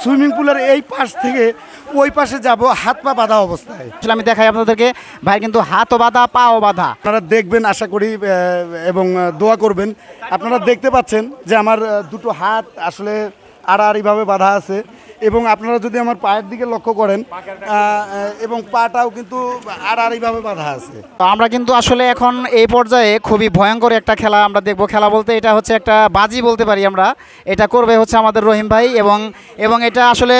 Swimming পুলের এই পাশ থেকে ওই পাশে যাব হাত পা বাঁধা অবস্থায়। আসলে আমি দেখাই আপনাদেরকে, ভাই কিন্তু হাতও বাঁধা পাও বাঁধা। আপনারা দেখবেন আশা করি এবং দোয়া করবেন। আপনারা দেখতে পাচ্ছেন যে আমার দুটো হাত আসলে আড়াআড়িভাবে বাঁধা আছে, এবং আপনারা যদি আমার পায়ের দিকে লক্ষ্য করেন এবং পাটাও কিন্তু আড়াআড়িভাবে বাঁধা আছে। আমরা কিন্তু আসলে এখন এই পর্যায়ে খুবই ভয়ঙ্কর একটা খেলা আমরা দেখব। খেলা বলতে এটা হচ্ছে একটা বাজি বলতে পারি আমরা। এটা করবে হচ্ছে আমাদের রহিম ভাই, এবং এটা আসলে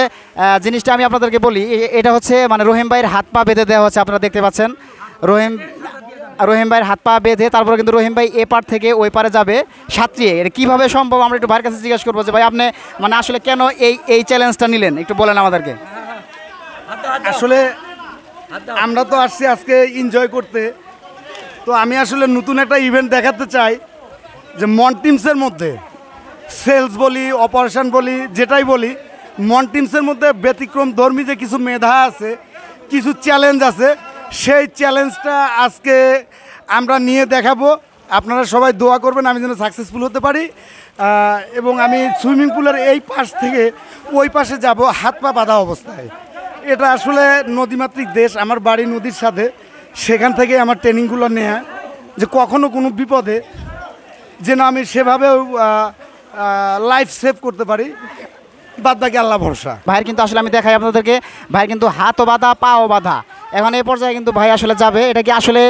জিনিসটা আমি আপনাদেরকে বলি, এটা হচ্ছে মানে রহিম ভাইয়ের হাত পা বেঁধে দেওয়া হচ্ছে। আপনারা দেখতে পাচ্ছেন রহিম ভাইয়ের হাত পা বেঁধে তারপরে কিন্তু রহিম ভাই এ পার থেকে ওই পারে যাবে সাঁতরিয়ে। এটা কীভাবে সম্ভব আমরা একটু ভাইয়ের কাছে জিজ্ঞেস করবো যে ভাই আপনি মানে আসলে কেন এই চ্যালেঞ্জটা নিলেন, একটু বলেন আমাদেরকে। আসলে আমরা তো আসছি আজকে এনজয় করতে, তো আমি আসলে নতুন একটা ইভেন্ট দেখাতে চাই যে মন টিমসের মধ্যে সেলস বলি, অপারেশন বলি, যেটাই বলি, মন টিমসের মধ্যে ব্যতিক্রম ধর্মী যে কিছু মেধা আছে, কিছু চ্যালেঞ্জ আছে, সেই চ্যালেঞ্জটা আজকে আমরা নিয়ে দেখাবো। আপনারা সবাই দোয়া করবেন আমি যেন সাকসেসফুল হতে পারি, এবং আমি সুইমিং পুলের এই পাশ থেকে ওই পাশে যাব হাত পা বাঁধা অবস্থায়। এটা আসলে নদীমাতৃক দেশ, আমার বাড়ি নদীর সাথে, সেখান থেকে আমার ট্রেনিংগুলো নেওয়া যে কখনো কোনো বিপদে যেন আমি সেভাবেও লাইফ সেভ করতে পারি, বাদ বাকি আল্লাহ ভরসা। ভাইয়ের কিন্তু আসলে আমি দেখাই আপনাদেরকে, ভাইয়ের কিন্তু হাতও বাঁধা পাও বাঁধা। এখন এই পর্যায়ে কিন্তু ভাই আসলে যাবে, এটা কি আসলে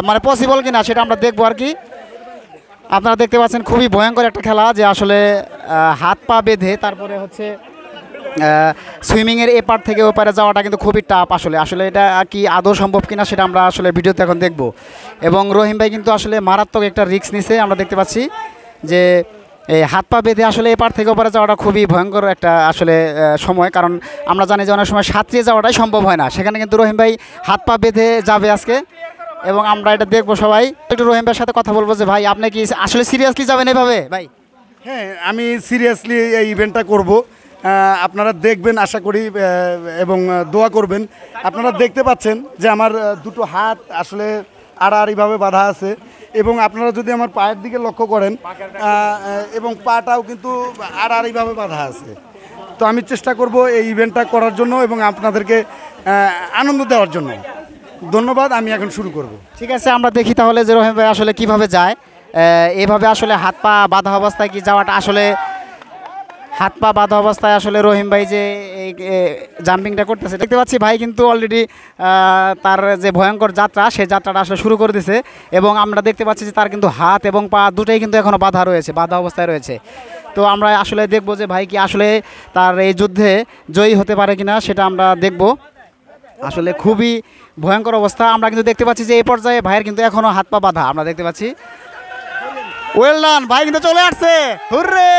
মানে পসিবল কিনা সেটা আমরা দেখবো আর কি। আপনারা দেখতে পাচ্ছেন খুবই ভয়ঙ্কর একটা খেলা, যে আসলে হাত পা বেঁধে তারপরে হচ্ছে সুইমিংয়ের এ পার থেকে ও পারে যাওয়াটা কিন্তু খুবই টাফ। আসলে এটা কি আদৌ সম্ভব কিনা সেটা আমরা আসলে ভিডিওতে এখন দেখব। এবং রহিম ভাই কিন্তু আসলে মারাত্মক একটা রিস্ক নিছে। আমরা দেখতে পাচ্ছি যে এই হাত পা বেঁধে আসলে এপার থেকে ওপারে যাওয়াটা খুবই ভয়ঙ্কর একটা আসলে সময়, কারণ আমরা জানি যে অনেক সময় সাঁতরিয়ে যাওয়াটাই সম্ভব হয় না। সেখানে কিন্তু রহিম ভাই হাত পা বেঁধে যাবে আজকে, এবং আমরা এটা দেখবো সবাই। একটু রহিম ভাইয়ের সাথে কথা বলবো যে ভাই আপনি কি আসলে সিরিয়াসলি যাবেন এভাবে? ভাই হ্যাঁ, আমি সিরিয়াসলি এই ইভেন্টটা করব। আপনারা দেখবেন আশা করি এবং দোয়া করবেন। আপনারা দেখতে পাচ্ছেন যে আমার দুটো হাত আসলে আড়াআড়িভাবে বাঁধা আছে, এবং আপনারা যদি আমার পায়ের দিকে লক্ষ্য করেন এবং পাটাও কিন্তু আড়াআড়িভাবে বাঁধা আছে। তো আমি চেষ্টা করব এই ইভেন্টটা করার জন্য এবং আপনাদেরকে আনন্দ দেওয়ার জন্য। ধন্যবাদ, আমি এখন শুরু করব। ঠিক আছে, আমরা দেখি তাহলে যে রহিম ভাই আসলে কীভাবে যায়। এভাবে আসলে হাত পা বাঁধা অবস্থায় কি যাওয়াটা, আসলে হাত পা বাঁধা অবস্থায় আসলে রহিম ভাই যে এই জাম্পিংটা করতেছে দেখতে পাচ্ছি, ভাই কিন্তু অলরেডি তার যে ভয়ঙ্কর যাত্রা সেই যাত্রাটা আসলে শুরু করে দিয়েছে। এবং আমরা দেখতে পাচ্ছি যে তার কিন্তু হাত এবং পা দুটোই কিন্তু এখনও বাঁধা অবস্থায় রয়েছে। তো আমরা আসলে দেখবো যে ভাই কি আসলে তার এই যুদ্ধে জয়ী হতে পারে কিনা সেটা আমরা দেখব। আসলে খুবই ভয়ঙ্কর অবস্থা। আমরা কিন্তু দেখতে পাচ্ছি যে এই পর্যায়ে ভাইয়ের কিন্তু এখনও হাত পা বাঁধা আমরা দেখতে পাচ্ছি। ওয়েল ডান, ভাই কিন্তু চলে আসছে, হুররে।